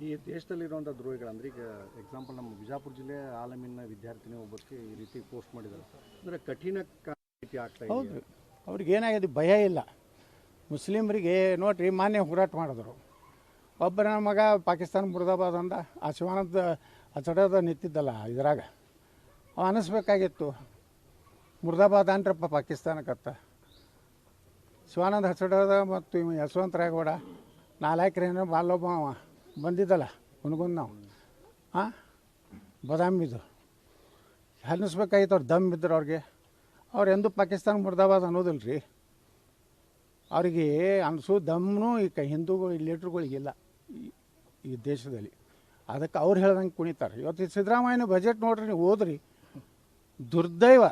ಈ ದೇಶದಲ್ಲಿರುವಂಥ ದ್ರೋಹಿಗಳು ಅಂದ್ರೆ ಈಗ ಎಕ್ಸಾಂಪಲ್ ನಮ್ಮ ಬಿಜಾಪುರ ಜಿಲ್ಲೆ ಆಲಮಿನ ವಿದ್ಯಾರ್ಥಿನಿ ಒಬ್ಬಕ್ಕೆ ಈ ರೀತಿ ಪೋಸ್ಟ್ ಮಾಡಿದ್ದಾರೆ ಅಂದರೆ ಕಠಿಣ ರೀತಿ ಆಗ್ತಾ ಇದೆ. ಹೌದು, ಅವ್ರಿಗೆ ಏನಾಗಿದೆ ಭಯ ಇಲ್ಲ. ಮುಸ್ಲಿಮರಿಗೆ ನೋಡ್ರಿ ಮಾನ್ಯ ಹೋರಾಟ ಮಾಡಿದ್ರು. ಒಬ್ಬರ ನನ್ನ ಮಗ ಪಾಕಿಸ್ತಾನ ಮುರ್ದಾಬಾದ್ ಅಂದ, ಆ ಶಿವಾನಂದ ಅಚಡದ ನಿಂತಿದ್ದಲ್ಲ ಇದ್ರಾಗ, ಅವ ಅನ್ನಿಸ್ಬೇಕಾಗಿತ್ತು ಮುರ್ದಾಬಾದ್ ಅನ್ರಪ್ಪ ಪಾಕಿಸ್ತಾನಕ್ಕತ್ತ. ಶಿವಾನಂದ ಹಚಡದ ಮತ್ತು ಇವ ಯಶವಂತರಾಯಗೌಡ ನಾಲ್ಕರೇನೋ ಬಾಲೊಬ್ಬ ಬಂದಿದ್ದಲ್ಲ ಹುನಗುಂದ್ ನಾವು ಬದಾಮಿದು ಅನ್ನಿಸ್ಬೇಕಾಗಿತ್ತು. ಅವ್ರು ದಮ್ ಇದ್ರು ಅವ್ರಿಗೆ. ಅವ್ರು ಎಂದೂ ಪಾಕಿಸ್ತಾನ ಮುರ್ದಾಬಾದ್ ಅನ್ನೋದಿಲ್ಲ ರೀ. ಅವರಿಗೆ ಅನಿಸೋ ದಮ್ಮನೂ ಈಗ ಹಿಂದೂಗಳು ಲೀಡ್ರುಗಳಿಗಿಲ್ಲ ಈ ದೇಶದಲ್ಲಿ. ಅದಕ್ಕೆ ಅವ್ರು ಹೇಳ್ದಂಗೆ ಕುಣಿತಾರೆ. ಇವತ್ತು ಸಿದ್ದರಾಮಯ್ಯನ ಬಜೆಟ್ ನೋಡ್ರಿ, ನೀವು ಓದ್ರಿ. ದುರ್ದೈವ,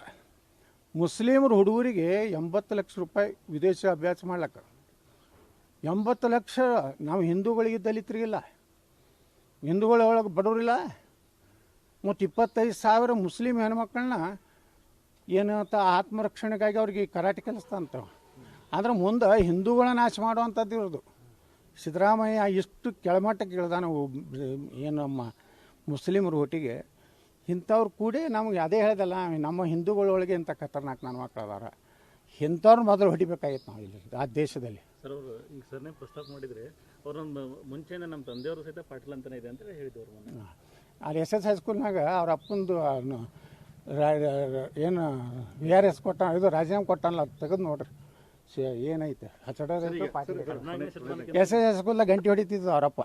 ಮುಸ್ಲಿಮರು ಹುಡುಗರಿಗೆ 80 ಲಕ್ಷ ರೂಪಾಯಿ ವಿದೇಶ ಅಭ್ಯಾಸ ಮಾಡ್ಲಕ್ಕ. 80 ಲಕ್ಷ. ನಾವು ಹಿಂದೂಗಳಿಗೆ ದಲಿತರಿಗಿಲ್ಲ, ಹಿಂದೂಗಳ ಒಳಗೆ ಬಡವರಿಲ್ಲ. ಮತ್ತು 25,000 ಮುಸ್ಲಿಂ ಹೆಣ್ಮಕ್ಳನ್ನ ಏನಂತ ಆತ್ಮರಕ್ಷಣೆಗಾಗಿ ಅವ್ರಿಗೆ ಕರಾಟೆ ಕಲಿಸ್ತಾಂತ. ಆದರೆ ಮುಂದೆ ಹಿಂದೂಗಳ ನಾಶ ಮಾಡುವಂಥದ್ದು ಇರೋದು. ಸಿದ್ದರಾಮಯ್ಯ ಇಷ್ಟು ಕೆಳಮಟ್ಟಕ್ಕೆ ಇಳ್ದಾನ ಏನು ನಮ್ಮ ಮುಸ್ಲಿಮರ ಒಟ್ಟಿಗೆ. ಇಂಥವ್ರು ಕೂಡ ನಮಗೆ ಅದೇ ಹೇಳ್ದಲ್ಲ, ನಮ್ಮ ಹಿಂದೂಗಳೊಳಗೆ ಇಂಥ ಖತರ್ನಾಕ್ ನನ್ನ ಮಕ್ಕಳು ಅದಾರ. ಇಂಥವ್ರು ಮೊದಲು ಹೊಡಿಬೇಕಾಗಿತ್ತು ನಾವು ಇಲ್ಲಿ ಆ ದೇಶದಲ್ಲಿ. ಸರ್, ಅವರು ಈಗ ಸರ್ನೇ ಪ್ರಸ್ತಾಪ ಮಾಡಿದರೆ ಅವ್ರನ್ನ ಮುಂಚೆನೇ ನಮ್ಮ ತಂದೆಯವರು ಸಹಿತ ಪಾಟೀಲ್ ಅಂತಲೇ ಇದೆ ಅಂತ ಹೇಳಿದವರು. ಅಲ್ಲಿ SS ಹೈಸ್ಕೂಲ್ನಾಗ ಅವ್ರ ಅಪ್ಪಂದು ಏನು VRS ಕೊಟ್ಟ, ಇದು ರಾಜೀನಾಮೆ ಕೊಟ್ಟಲ್ಲ, ತೆಗೆದು ನೋಡ್ರಿ ಏನೈತೆ ಹಚ್ಚಡ. SS ಹೈಸ್ಕೂಲ್ದಾಗ ಗಂಟೆ ಹೊಡಿತಿದ್ದು ಅವರಪ್ಪ.